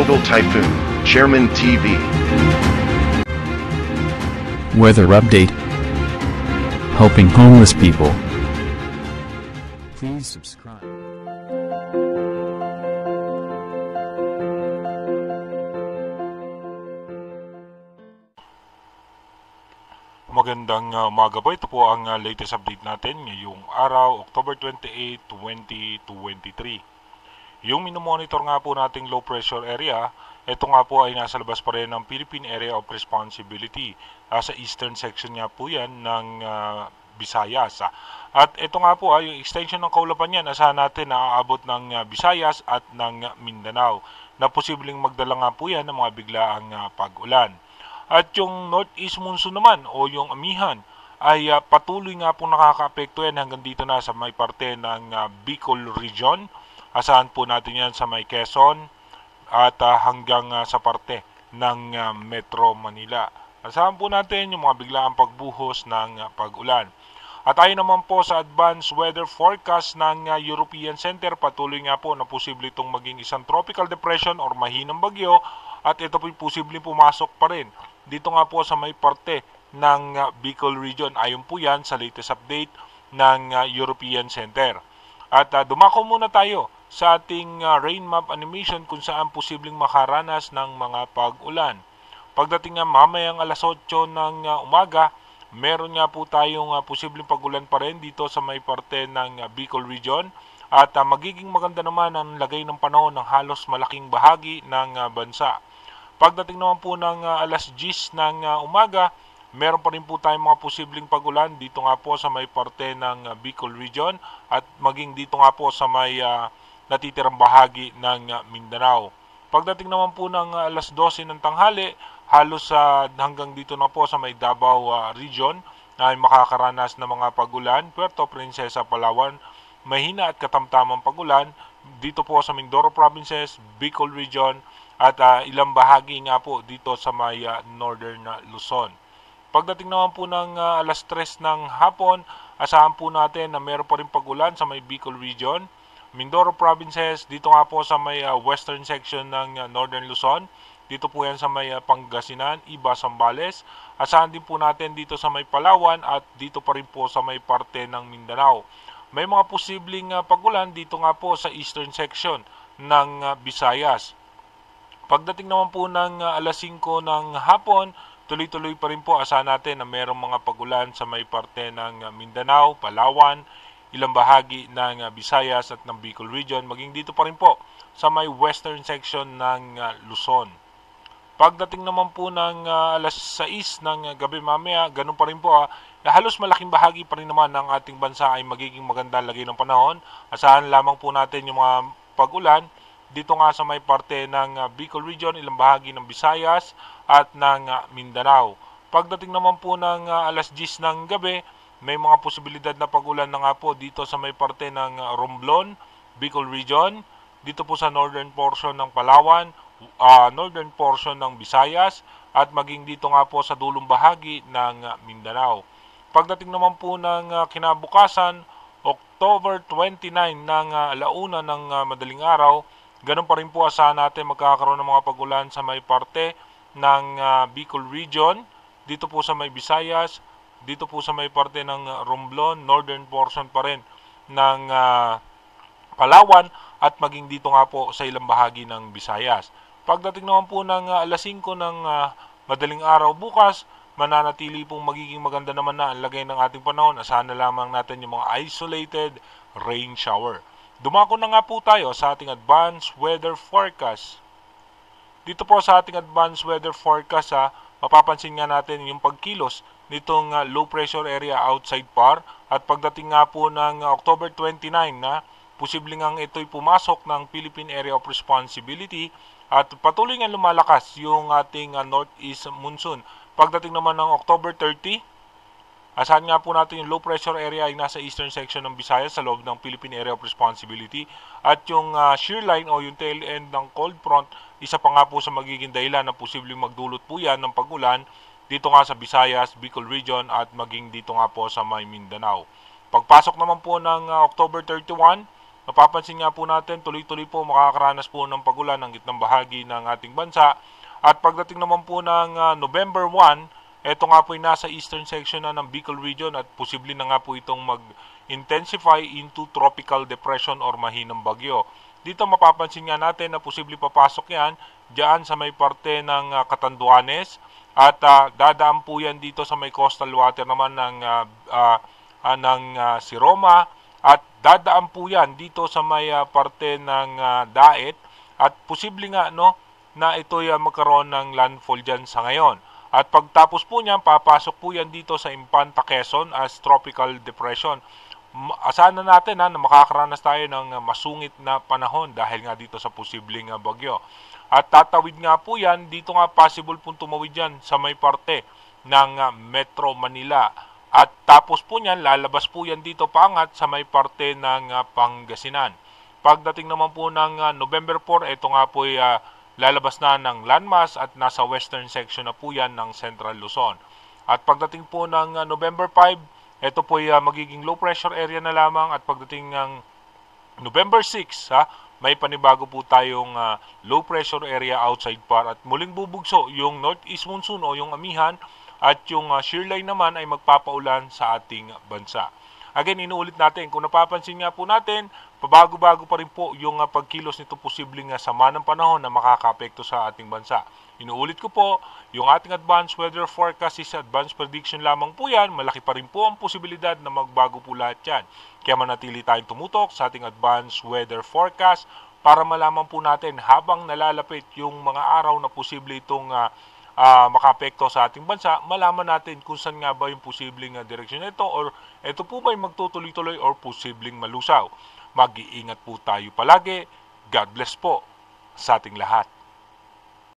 Global Typhoon, Chairman TV. Weather update. Helping homeless people. Please subscribe. Magandang umaga po. Ito po ang latest update natin ngayong araw, October 28, 2023. Yung minomonitor nga po nating low pressure area, ito nga po ay nasa labas pa rin ng Philippine Area of Responsibility. Sa eastern section nga po yan ng Visayas. At ito nga po ay yung extension ng kaulapan yan, asahan natin na aabot ng Visayas at ng Mindanao, na posibleng magdala nga po yan ng mga biglaang pag-ulan. At yung northeast monsoon naman o yung amihan ay patuloy nga po nakaka-apekto yan hanggang dito na sa may parte ng Bicol region. Asahan po natin yan sa may Quezon at hanggang sa parte ng Metro Manila. Asahan po natin yung mga biglaang pagbuhos ng pag-ulan. At ayon naman po sa advanced weather forecast ng European Center, patuloy nga po na posible itong maging isang tropical depression or mahinang bagyo, at ito po posibleng pumasok pa rin dito nga po sa may parte ng Bicol region. Ayon po yan sa latest update ng European Center. At dumako muna tayo sa ating rain map animation kung saan posibleng makaranas ng mga pag-ulan. Pagdating nga mamayang alas 8 ng umaga, meron nga po tayong posibleng pag-ulan pa rin dito sa may parte ng Bicol region. At magiging maganda naman ang lagay ng panahon ng halos malaking bahagi ng bansa. Pagdating naman po ng alas 10 ng umaga, meron pa rin po tayong mga posibleng pag-ulan dito nga po sa may parte ng Bicol region at maging dito nga po sa may natitirang bahagi ng Mindanao. Pagdating naman po ng alas 12 ng tanghali, halos hanggang dito na po sa may Davao region ay makakaranas ng mga pag-ulan. Puerto Princesa, Palawan, mahina at katamtamang pag-ulan dito po sa Mindoro provinces, Bicol region, at ilang bahagi nga po dito sa may northern Luzon. Pagdating naman po ng alas 3 ng hapon, asahan po natin na meron pa rin pag-ulan sa may Bicol region, Mindoro provinces, dito nga po sa may western section ng northern Luzon, dito po yan sa may Pangasinan, Iba, Zambales. Asahan din po natin dito sa may Palawan at dito pa rin po sa may parte ng Mindanao. May mga posibleng pag-ulan dito nga po sa eastern section ng Visayas. Pagdating naman po ng alas 5 ng hapon, tuloy-tuloy pa rin po asahan natin na mayroong mga pag-ulan sa may parte ng Mindanao, Palawan, ilang bahagi ng Visayas at ng Bicol region, maging dito pa rin po sa may western section ng Luzon. Pagdating naman po ng alas 6 ng gabi mamaya, ganun pa rin po halos malaking bahagi pa rin naman ng ating bansa ay magiging maganda lagay ng panahon. Asahan lamang po natin yung mga pag-ulan dito nga sa may parte ng Bicol region, ilang bahagi ng Visayas at ng Mindanao. Pagdating naman po ng alas 10 ng gabi, may mga posibilidad na pag-ulan na nga po dito sa may parte ng Romblon, Bicol region, dito po sa northern portion ng Palawan, northern portion ng Visayas, at maging dito nga po sa dulong bahagi ng Mindanao. Pagdating naman po ng kinabukasan, October 29 ng alauna ng madaling araw, ganun pa rin po asahan natin magkakaroon ng mga pag-ulan sa may parte ng Bicol region, dito po sa may Visayas, dito po sa may parte ng Romblon, northern portion pa rin ng Palawan, at maging dito nga po sa ilang bahagi ng Visayas. Pagdating naman po ng alas 5 ng madaling araw bukas, mananatili pong magiging maganda naman na ang lagay ng ating panahon. Asahan na lamang natin yung mga isolated rain shower. Dumako na nga po tayo sa ating advanced weather forecast. Dito po sa ating advanced weather forecast, mapapansin nga natin yung pagkilos nitong low pressure area outside PAR, at pagdating nga po ng October 29 na posibleng ang ito'y pumasok ng Philippine Area of Responsibility at patuloy nga lumalakas yung ating northeast monsoon. Pagdating naman ng October 30, asahan nga po natin yung low pressure area ay nasa eastern section ng Visayas sa loob ng Philippine Area of Responsibility, at yung shear line o yung tail end ng cold front, isa pa nga po sa magiging dahilan na posibleng magdulot po yan ng pag-ulan dito nga sa Visayas, Bicol region, at maging dito nga po sa may Mindanao. Pagpasok naman po ng October 31, Napapansin nga po natin, tuloy-tuloy po makakaranas po ng pagulan ng gitnang bahagi ng ating bansa. At pagdating naman po ng November 1, ito nga po ay nasa eastern section na ng Bicol region at posible na nga po itong mag-intensify into tropical depression or mahinang bagyo. Dito mapapansin nga natin na posible papasok yan diyan sa may parte ng Catanduanes at dadaan po yan dito sa may coastal water naman ng Siroma at dadaan po yan dito sa may parte ng Daet at posible nga na ito magkaroon ng landfall dyan sa ngayon. At pagtapos po niyan, papasok po yan dito sa Infanta Quezon as tropical depression. Asahan na natin na makakaranas tayo ng masungit na panahon dahil nga dito sa posibleng bagyo. At tatawid nga po yan, dito nga possible pong tumawid yan sa may parte ng Metro Manila. At tapos po niyan, lalabas po yan dito paangat sa may parte ng Pangasinan. Pagdating naman po ng November 4, ito nga po lalabas na ng landmass at nasa western section na po yan ng Central Luzon. At pagdating po ng November 5, ito po ay magiging low pressure area na lamang at pagdating ng November 6, may panibago po tayong low pressure area outside par at muling bubugso yung northeast monsoon o yung amihan at yung shear line naman ay magpapaulan sa ating bansa. Again, inuulit natin, kung napapansin nga po natin, pabago-bago pa rin po yung pagkilos nito posibleng sama ng panahon na makakaapekto sa ating bansa. Inuulit ko po, yung ating advanced weather forecast is advanced prediction lamang po yan. Malaki pa rin po ang posibilidad na magbago po lahat yan. Kaya manatili tayong tumutok sa ating advanced weather forecast para malaman po natin habang nalalapit yung mga araw na posible itong makaapekto sa ating bansa, malaman natin kung saan nga ba yung posibleng direksyon nito or ito po ba yung magtutuloy-tuloy or posibleng malusaw. Mag-iingat po tayo palagi. God bless po sa ating lahat.